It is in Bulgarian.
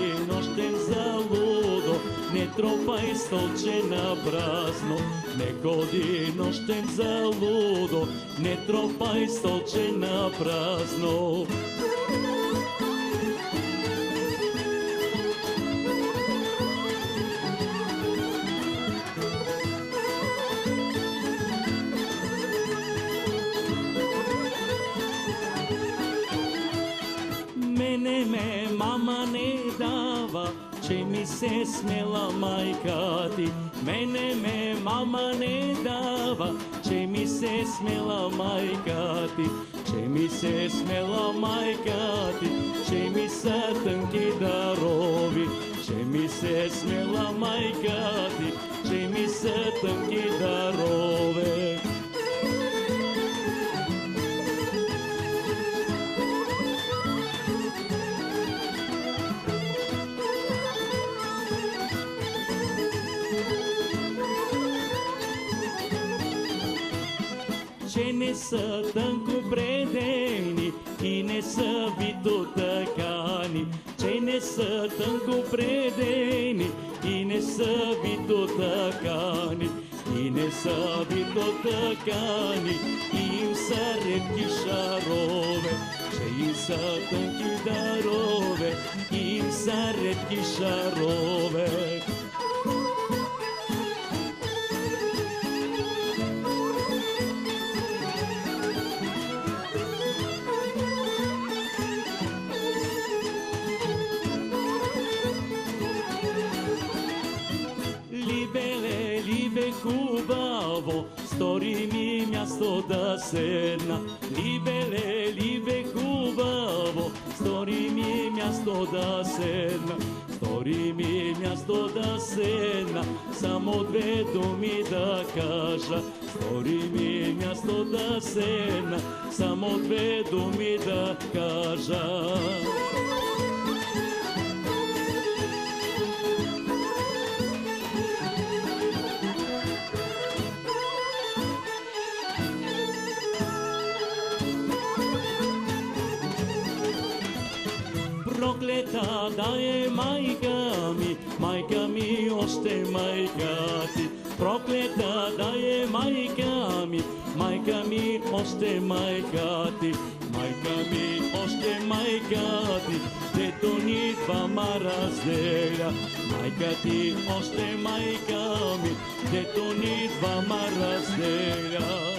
ходи нощем залудо, не тропай столче на празно. Не ходи нощем залудо, не тропай столче на празно. Мене ме мама не дава, че ми се смела майка ти. Мене ме мама не дава, че ми се смела майка ти. Че ми се смела майка ти, че ми са тънки дарови. Че ми се смела майка ти, че ми са тънки дарови. Че не са тънко предени и не са вито тъкани. Че не са тънко предени и не са вито тъкани. И не са вито тъкани, и им са редки шарове. Че им са тънки дарове, и им са редки шарове. Либе хубаво, стори ми място да седна. Либе хубаво, стори ми място да седна. Стори ми място да седна, само две думи да кажа. Стори ми място да седна, само две думи да кажа. Проклета да е майка ми, още майка ти. Проклета да е майка ми, още майка ти. Майка ми, още майка ти, дето ни двама разделя. Майка ти, още майка ми, дето ни двама разделя.